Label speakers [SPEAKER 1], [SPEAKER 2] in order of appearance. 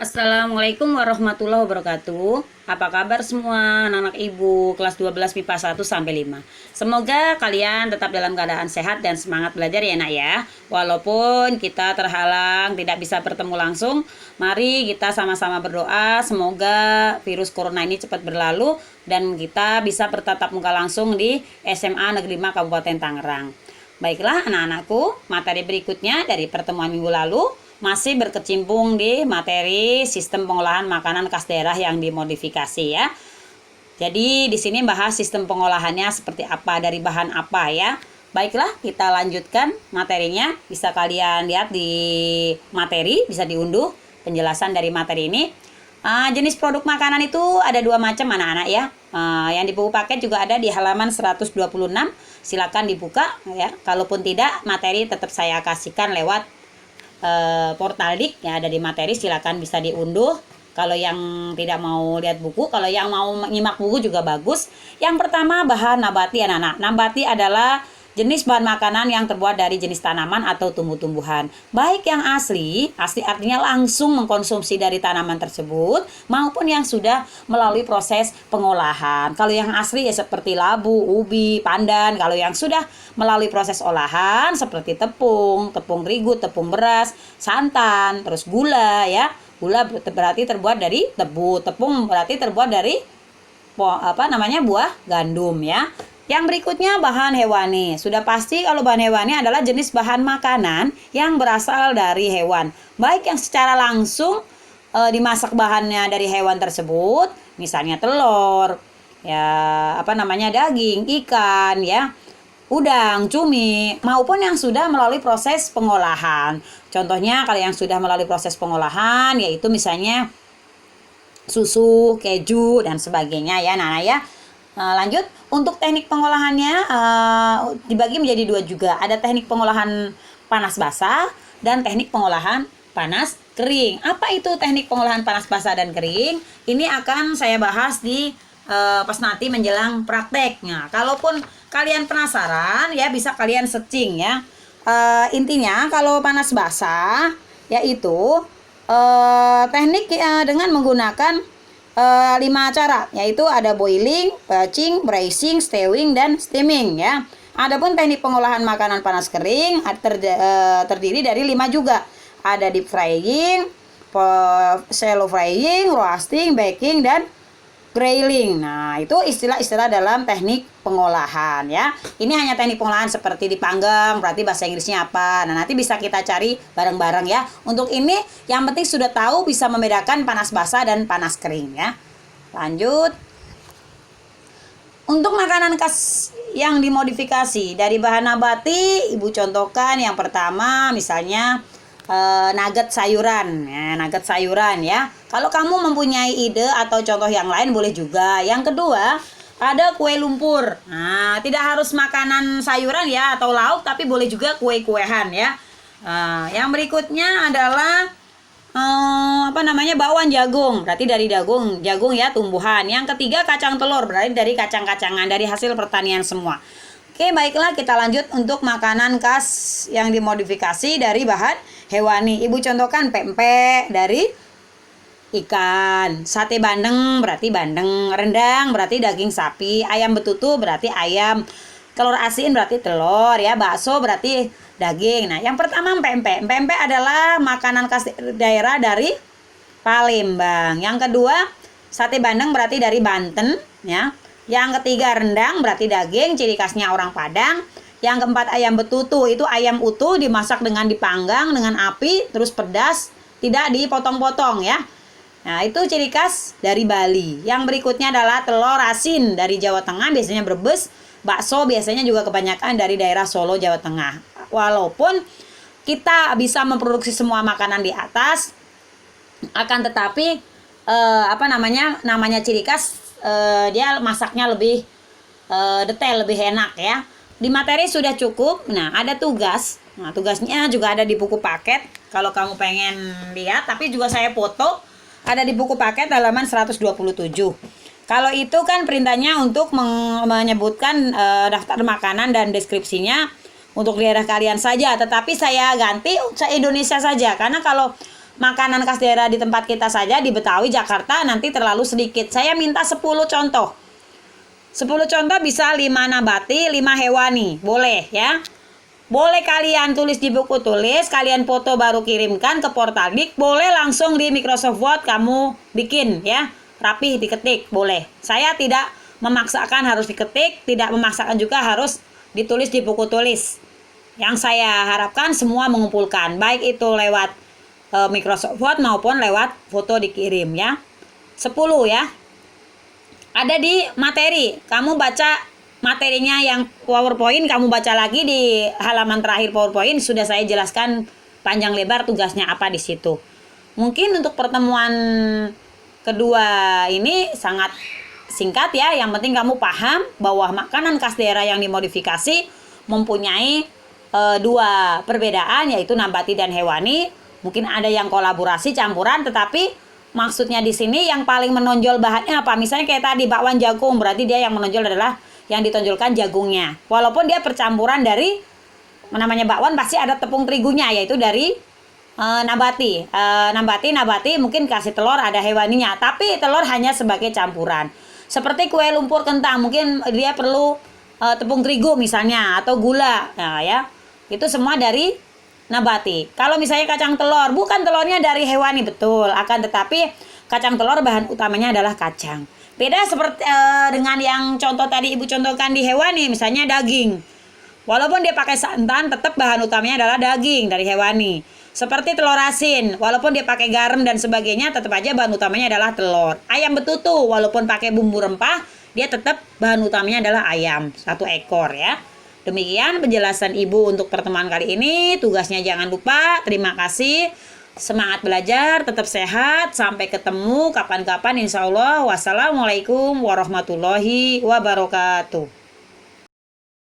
[SPEAKER 1] Assalamualaikum warahmatullahi wabarakatuh. Apa kabar semua anak-anak ibu kelas 12 MIPA 1 sampai 5. Semoga kalian tetap dalam keadaan sehat dan semangat belajar ya nak ya. Walaupun kita terhalang tidak bisa bertemu langsung, mari kita sama-sama berdoa semoga virus corona ini cepat berlalu dan kita bisa bertatap muka langsung di SMA Negeri 5 Kabupaten Tangerang. Baiklah anak-anakku, materi berikutnya dari pertemuan minggu lalu masih berkecimpung di materi sistem pengolahan makanan khas daerah yang dimodifikasi ya. Jadi di sini bahas sistem pengolahannya seperti apa, dari bahan apa ya. Baiklah, kita lanjutkan materinya. Bisa kalian lihat di materi, bisa diunduh penjelasan dari materi ini. Jenis produk makanan itu ada dua macam anak-anak ya. Yang di buku paket juga ada di halaman 126. Silakan dibuka ya. Kalaupun tidak, materi tetap saya kasihkan lewat portal dik ya, ada di materi, silakan bisa diunduh. Kalau yang tidak mau lihat buku, kalau yang mau menyimak buku juga bagus. Yang pertama, bahan nabati anak-anak. Nabati adalah jenis bahan makanan yang terbuat dari jenis tanaman atau tumbuh-tumbuhan. Baik yang asli artinya langsung mengkonsumsi dari tanaman tersebut, maupun yang sudah melalui proses pengolahan. Kalau yang asli ya seperti labu, ubi, pandan. Kalau yang sudah melalui proses olahan seperti tepung terigu, tepung beras, santan, terus gula ya. Gula berarti terbuat dari tebu, tepung berarti terbuat dari buah gandum ya. Yang berikutnya bahan hewani. Sudah pasti kalau bahan hewani adalah jenis bahan makanan yang berasal dari hewan. Baik yang secara langsung dimasak bahannya dari hewan tersebut, misalnya telur, ya daging, ikan, ya, udang, cumi, maupun yang sudah melalui proses pengolahan. Contohnya kalau yang sudah melalui proses pengolahan yaitu misalnya susu, keju dan sebagainya ya Nana ya. Lanjut, untuk teknik pengolahannya dibagi menjadi dua juga. Ada teknik pengolahan panas basah dan teknik pengolahan panas kering. Apa itu teknik pengolahan panas basah dan kering? Ini akan saya bahas di pas nanti menjelang prakteknya. Kalaupun kalian penasaran ya bisa kalian searching ya. Intinya kalau panas basah yaitu teknik dengan menggunakan 5 cara, yaitu ada boiling, batching, bracing, stewing, dan steaming ya. Adapun teknik pengolahan makanan panas kering terdiri dari 5 juga. Ada deep frying, shallow frying, roasting, baking, dan grilling. Nah, itu istilah-istilah dalam teknik pengolahan ya. Ini hanya teknik pengolahan seperti dipanggang, berarti bahasa Inggrisnya apa. Nah, nanti bisa kita cari bareng-bareng ya. Untuk ini yang penting sudah tahu bisa membedakan panas basah dan panas kering ya. Lanjut. Untuk makanan khas yang dimodifikasi dari bahan nabati, Ibu contohkan yang pertama misalnya nugget sayuran ya. Kalau kamu mempunyai ide atau contoh yang lain boleh juga. Yang kedua ada kue lumpur. Nah, tidak harus makanan sayuran ya atau lauk, tapi boleh juga kue-kuehan ya. Yang berikutnya adalah bakwan jagung, berarti dari jagung ya, tumbuhan. Yang ketiga kacang telur, berarti dari kacang-kacangan, dari hasil pertanian semua. Oke, baiklah kita lanjut untuk makanan khas yang dimodifikasi dari bahan hewani. Ibu contohkan pempek dari ikan, sate bandeng berarti bandeng, rendang berarti daging sapi, ayam betutu berarti ayam, telur asin berarti telur ya, bakso berarti daging. Nah, yang pertama pempek. Pempek adalah makanan khas daerah dari Palembang. Yang kedua sate bandeng berarti dari Banten ya. Yang ketiga rendang berarti daging, ciri khasnya orang Padang. Yang keempat ayam betutu, itu ayam utuh dimasak dengan dipanggang dengan api terus pedas, tidak dipotong-potong ya. Nah, itu ciri khas dari Bali. Yang berikutnya adalah telur asin dari Jawa Tengah, biasanya Brebes. Bakso biasanya juga kebanyakan dari daerah Solo, Jawa Tengah. Walaupun kita bisa memproduksi semua makanan di atas, akan tetapi namanya ciri khas, dia masaknya lebih detail, lebih enak ya. Di materi sudah cukup. Nah, ada tugas. Nah, tugasnya juga ada di buku paket. Kalau kamu pengen lihat, tapi juga saya foto, ada di buku paket halaman 127. Kalau itu kan perintahnya untuk menyebutkan daftar makanan dan deskripsinya untuk daerah kalian saja. Tetapi saya ganti se-Indonesia saja. Karena kalau makanan khas daerah di tempat kita saja di Betawi, Jakarta nanti terlalu sedikit. Saya minta 10 contoh. 10 contoh bisa 5 nabati, 5 hewani. Boleh ya. Boleh kalian tulis di buku tulis, kalian foto baru kirimkan ke Portaldik, boleh langsung di Microsoft Word kamu bikin ya. Rapih diketik, boleh. Saya tidak memaksakan harus diketik, tidak memaksakan juga harus ditulis di buku tulis. Yang saya harapkan semua mengumpulkan, baik itu lewat Microsoft Word maupun lewat foto dikirim ya. 10 ya. Ada di materi, kamu baca materinya yang PowerPoint, kamu baca lagi di halaman terakhir PowerPoint, sudah saya jelaskan panjang lebar tugasnya apa di situ. Mungkin untuk pertemuan kedua ini sangat singkat ya, yang penting kamu paham bahwa makanan khas daerah yang dimodifikasi mempunyai dua perbedaan, yaitu nabati dan hewani. Mungkin ada yang kolaborasi campuran, tetapi maksudnya di sini yang paling menonjol bahannya apa? Misalnya kayak tadi bakwan jagung, berarti dia yang menonjol adalah yang ditonjolkan jagungnya. Walaupun dia percampuran dari namanya bakwan pasti ada tepung terigunya, yaitu dari nabati. Nabati mungkin kasih telur ada hewaninya, tapi telur hanya sebagai campuran. Seperti kue lumpur kentang, mungkin dia perlu tepung terigu misalnya atau gula. Nah, ya. Itu semua dari nabati. Kalau misalnya kacang telur, bukan telurnya dari hewani, betul. Akan tetapi kacang telur bahan utamanya adalah kacang. Beda seperti dengan yang contoh tadi Ibu contohkan di hewani, misalnya daging. Walaupun dia pakai santan, tetap bahan utamanya adalah daging dari hewani. Seperti telur asin, walaupun dia pakai garam dan sebagainya, tetap aja bahan utamanya adalah telur. Ayam betutu, walaupun pakai bumbu rempah, dia tetap bahan utamanya adalah ayam, 1 ekor ya. Demikian penjelasan Ibu untuk pertemuan kali ini. Tugasnya jangan lupa. Terima kasih. Semangat belajar, tetap sehat. Sampai ketemu kapan-kapan insya Allah. Wassalamualaikum warahmatullahi wabarakatuh.